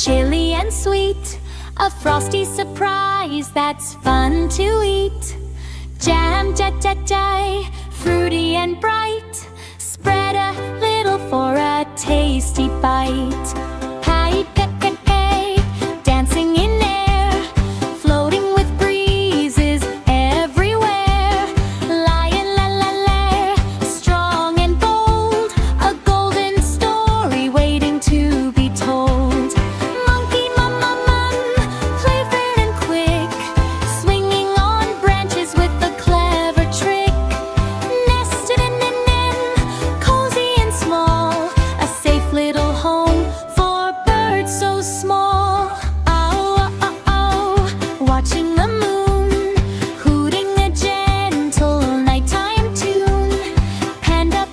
chilly and sweet, a frosty surprise that's fun to eat. Jam, jai, fruity and bright, spread a little for a tasty bite. Pie, dancing in air, floating with breezes everywhere. Lion, strong and bold, a golden story waiting to be told. Monkey, playful and quick, swinging on branches with a clever trick. Nested in, cozy and small, a safe little home for birds so small. Watching the moon, hooting a gentle nighttime tune. Panda,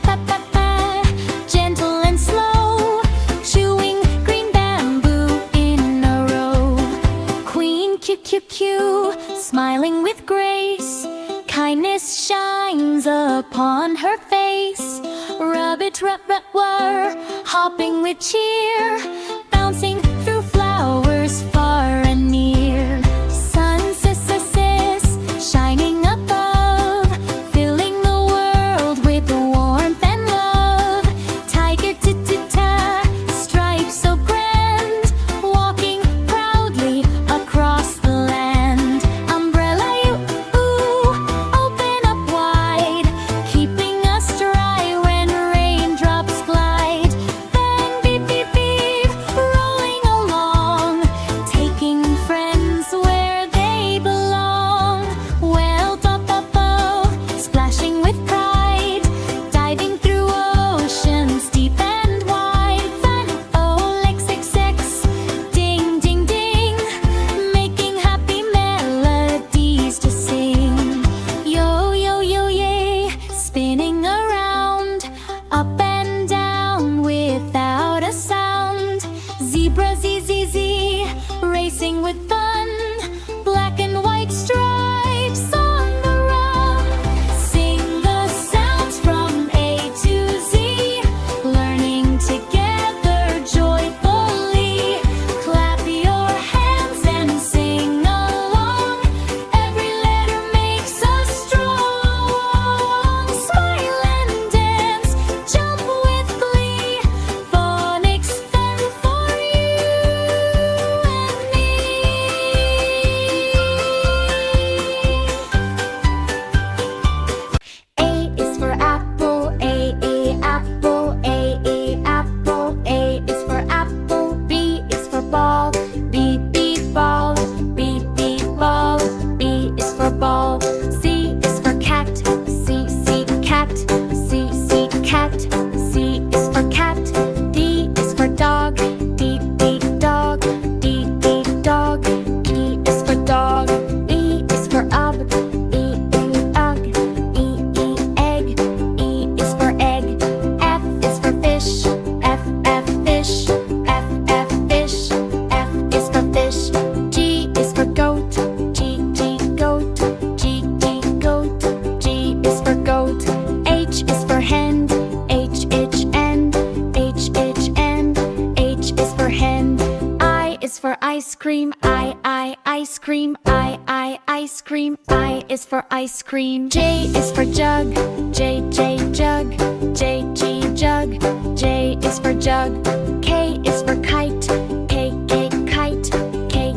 gentle and slow, chewing green bamboo in a row. Queen, smiling with grace, kindness shines upon her face. Rabbit, whir, hopping with cheer, bouncing through flowers far and near. Sun, shining above, filling the world with warmth and love. Tiger, stripes so grand, walking proudly across the land. Umbrella, open up wide, keeping us dry when raindrops glide. Then beep, rolling along, taking friends where they belong. Well, splashing with pride, diving through oceans deep and wide. Fun, ding, ding, ding, making happy melodies to sing. Yo, yay, spinning around, up and down without a sound. Zebra, z, racing with fun, black and white stripes on the run. Sing the sounds from A to Z, learning together joyfully. Clap your hands and sing along, every letter makes us strong. Smile and dance, jump with glee, phonics fun for you and me. A is for apple, apple, apple. A is for apple. B is for ball, B, ball, B, ball. B is for ball. C is for cat, C, cat, C, cat. C is for cat. D is for dog, D, dog, D, dog. E is for dog. E is for ugg, ugg. E, egg. E is for egg. F is for fish, F, fish. F, fish. F is for fish. G is for goat, G, goat. G, goat. G is for goat. H is for hen, H, end. H, end. H is for hen. I is for ice cream, I, ice cream. I, ice cream. I is for ice cream. J is for jug, J, jug. J, jug. J is for jug. K is for kite, K, kite. K,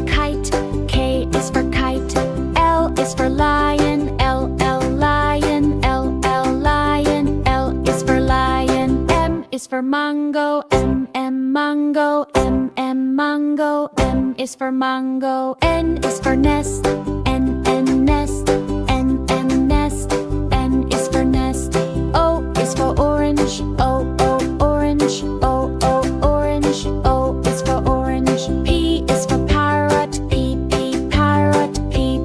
kite. K is for kite. L is for lion, L, lion. L, lion. L is for lion. M is for mango, M, mango. M, mango. M is for mango. N is for nest, N, nest. N, nest. N is for nest. O is for orange, O, orange. O, orange. O is for orange. P is for parrot, P, parrot. P,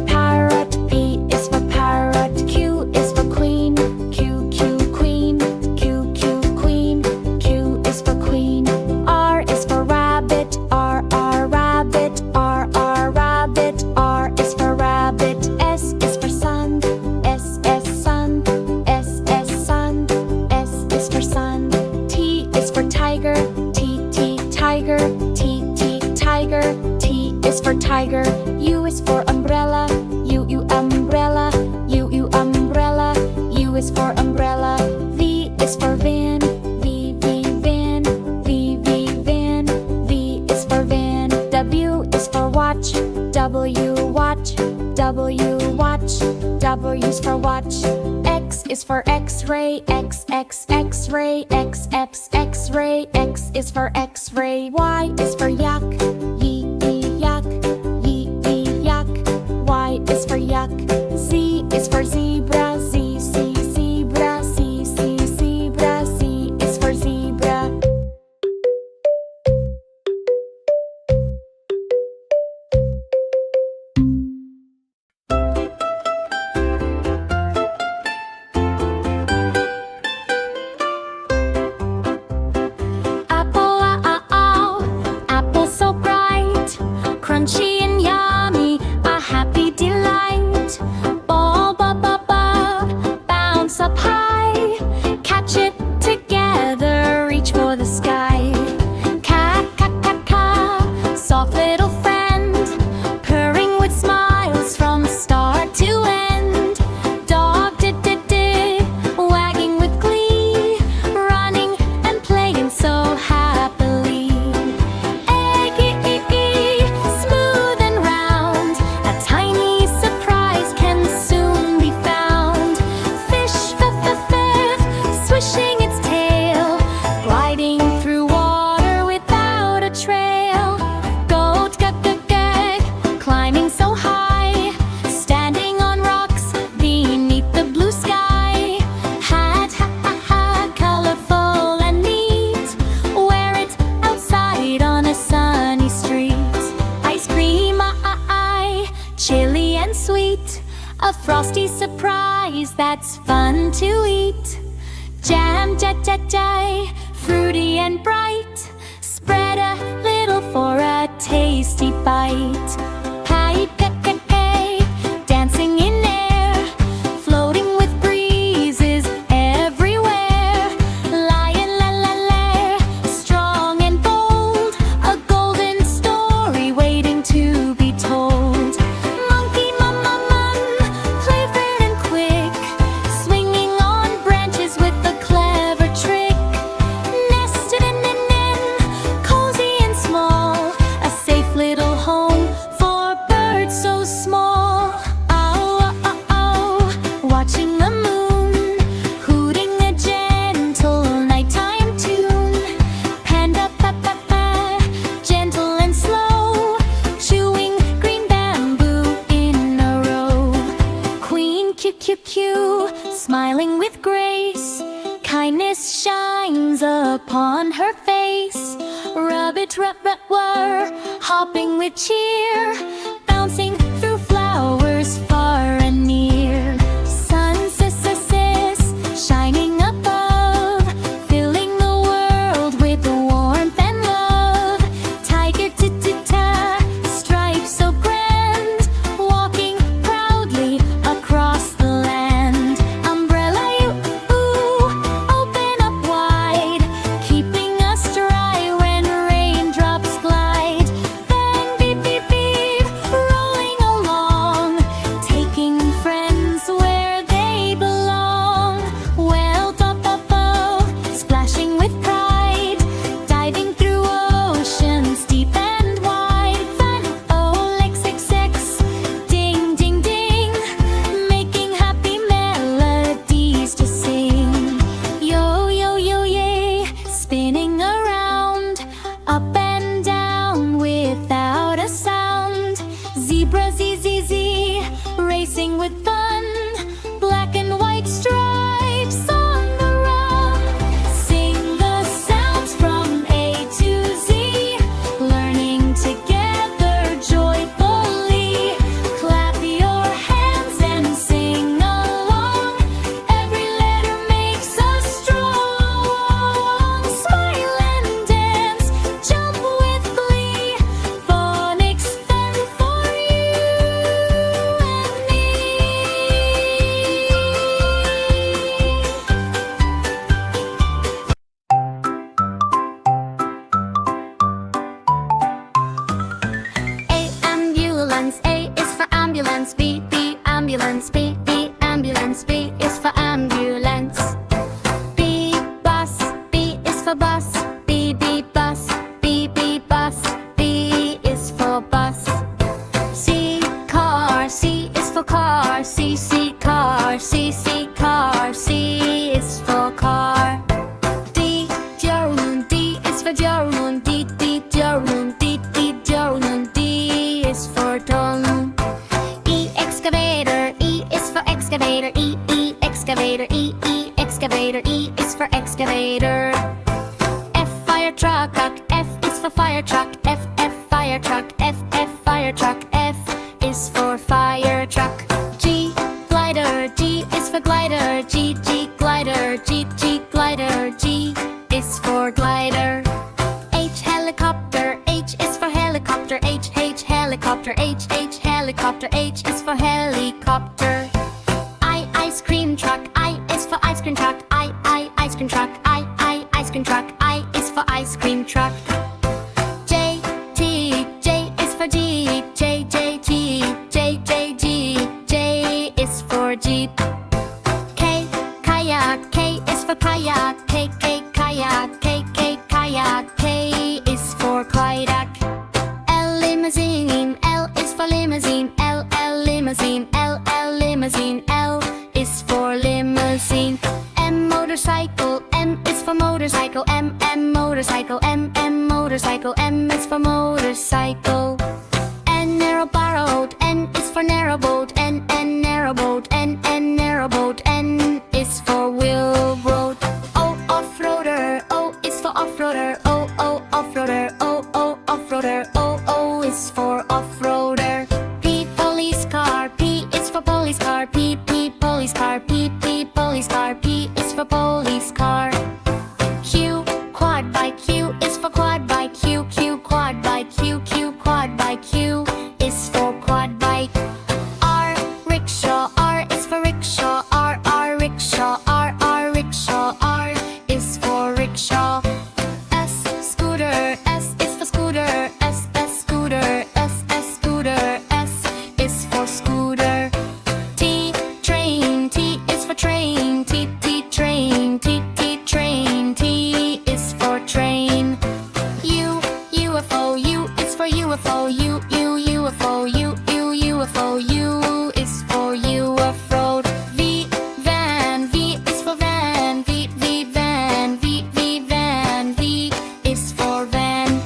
parrot. P is for parrot. Q is for queen, Q, queen. Q, queen. Q is for queen. R is for rabbit, R, rabbit. R, rabbit. R is for tiger. U is for umbrella. U umbrella. U umbrella. U is for umbrella. V is for van. V van. V van. V is for van. W is for watch. W watch. W watch. W is for watch. X is for X-ray. X-ray. X-ray. X is for X-ray. Y is for yak. Yak. Yak. Y is for yak. Z is for zebra. Zebra. Zebra. Z is for zebra. Crunchy and yummy, a happy delight. Ball, bounce up high. Catch it together, reach for the sky. Soft little friend, purring with smiles from start to end. Dog, wagging with glee, running and playing so happily. Swishing its tail, gliding through water without a trail. Goat, climbing so high, standing on rocks beneath the blue sky. Hat, colorful and neat, wear it outside on a sunny street. Ice cream, chilly and sweet, a frosty surprise that's fun to eat. Jam, fruity and bright, spread a little for a tasty bite. Pipe, dancing in air, floating with breezes everywhere. Lion, strong and bold, a golden story waiting to be told. Monkey, playful and quick, swinging on branches with a clever trick. Nested in, cozy and small, a safe little home for birds so small. Watching the moon, hooting a gentle nighttime tune. Panda, gentle and slow, chewing green bamboo in a row. Queen, smiling with grace, kindness shines upon her face. Rabbit, whir, hopping with cheer, bouncing through flowers far and near. Sun, shining above, filling the world with warmth and love. Tiger, stripes so grand, walking proudly across the land. Umbrella, open up wide, keeping us dry when raindrops glide. Then beep, ambulance. A is for ambulance. B, B, ambulance. B, B, ambulance. B is for ambulance. B, bus. B is for bus. B, B, bus. B, B, bus. B is for bus. C, car. C is for car. C, C, car. C, C, car. C is for car. D, drone. D is for drone. D, D, drone. D, D, drone. D is for drone. E, excavator. E is for excavator. E, E, excavator. E, E, excavator. E is for excavator. F, fire truck. F is for fire truck. F, F, fire truck. F, F, fire truck. F is for fire truck. G, glider. G is for glider. G, G, glider. G, G, glider. G is for glider. H, helicopter. H is for helicopter. H, H, helicopter. H, H, helicopter. H is for helicopter. I, ice cream truck. I is for ice cream truck. I, ice cream truck. I, ice cream truck. I is for ice cream truck. J, T. J is for Jeep. J, J, G. J, J, G. J is for Jeep. K, kayak. K is for kayak. K, K, kayak. K, K, kayak. K is for kayak. L, limousine. L is for limousine. L, L, limousine. L, L, limousine. L is for limousine. M, motorcycle. M is for motorcycle. M, M, motorcycle. M, M, motorcycle. M is for motorcycle. N, narrow borrowed. N is for narrow boat. N, N, narrow boat. N, N, narrow boat. N is for wheel road. O, off-roader. O is for off-roader. O, O, off-roader. O, O, off-roader. O, O is for off-roader. P, police car. P is for police car. P, P, police car. P, P, police car. P is for police car. Q, quad bike. Q is for quad bike. Q, Q, quad bike. Q, Q, quad bike. Q is for quad bike. R, rickshaw. R is for rickshaw. R, R, rickshaw. R, R, rickshaw. R is for rickshaw. S, scooter. S is for scooter. S, S, scooter. S, S, scooter. S is for scooter. T, train. T is for train. T, T, train. T, T, train. T is for train. U, UFO. U is for UFO. U, U, UFO. U, U, UFO. U is for UFO. V, van. V is for van. V, V, van. V, V, van. V is for van.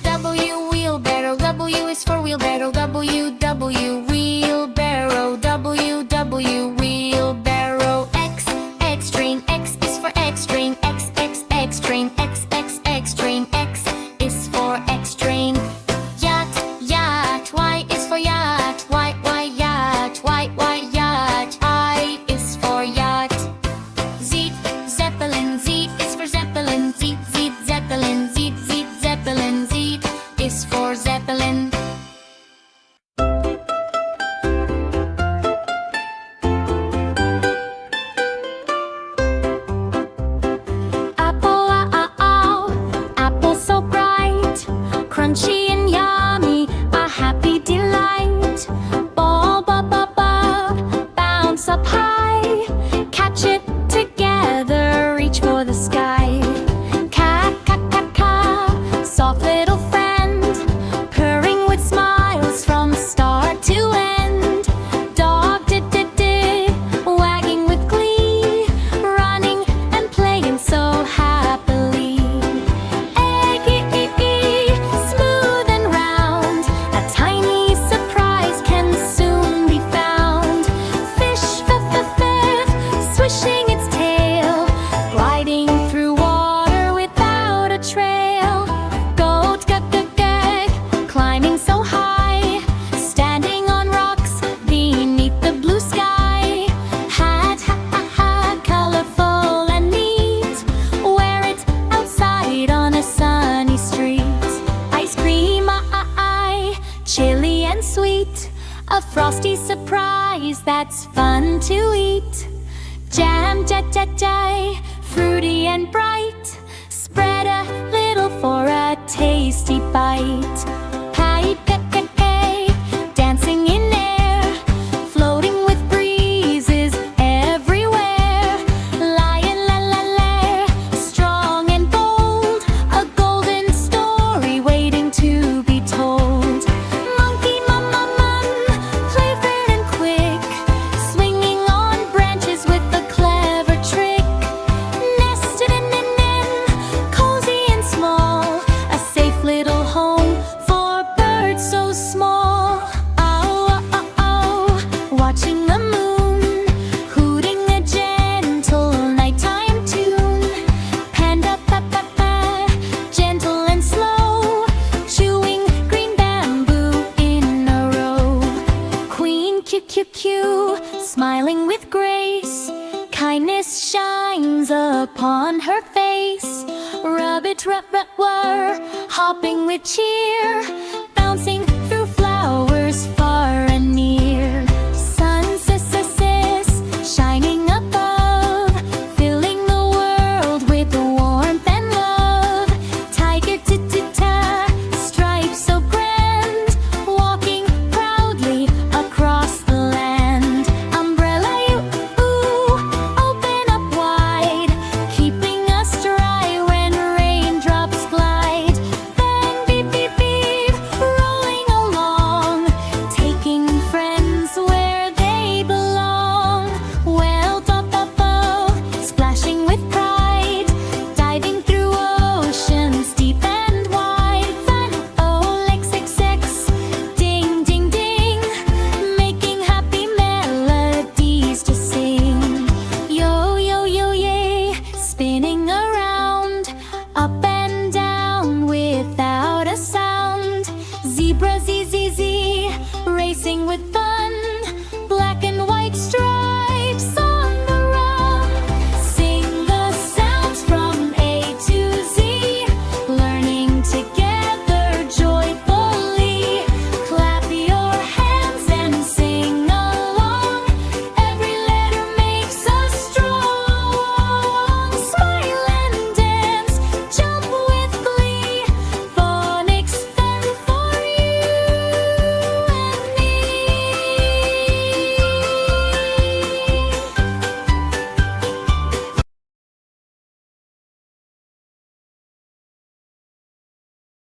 W, wheelbarrow. W is for wheelbarrow. W, W, wheelbarrow. W, W, wheelbarrow. X, X-train. X is for X-train. X, X, X-train. X, X, X-train. X is for X-train. Yacht, yacht. Y is for yacht. Y, Y, yacht. Y, Y, yacht. I is for yacht. Z, zeppelin. Z is for zeppelin. Z, Z, zeppelin. Z, Z, zeppelin. Z is for zeppelin. Apple, apple so bright, crunchy and yummy, a happy delight. Ball, bounce up high, catch it together, reach for the sky. Soft little friend, purring with smiles from start to end. Dog, wagging with glee, running and playing so happily. Egg, smooth and round, a tiny surprise can soon be found. Fish, swishing its tail, gliding through water without a trail. Goat, climbing so high, standing on rocks beneath the blue sky. Hat, colorful and neat, wear it outside on a sunny street. Ice cream, chilly and sweet, a frosty surprise that's fun to eat. Jam, fruity and bright, spread a little for a tasty bite. Pie, Q, smiling with grace. Kindness shines upon her face. Rabbit, rabbit, whir, hopping with cheer, bouncing through flowers far and near. Sun, sis, sis, sis, shining above, filling the world with warmth and love. Tiger, ta-ta-ta, stripes so grand, walking proudly across the land. Umbrella, you, ooh, open up wide, keeping us dry when raindrops glide. Then beep, beep, beep, rolling along, taking friends where they belong. Well, dop, dop, oh, splashing with pride, diving through oceans deep and wide. Fun, oh, like six, six, ding, ding, ding, making happy melodies to sing. Yo, yo, yo, yay, spinning around, up and down without a sound. Zebra, z, z, z, racing with the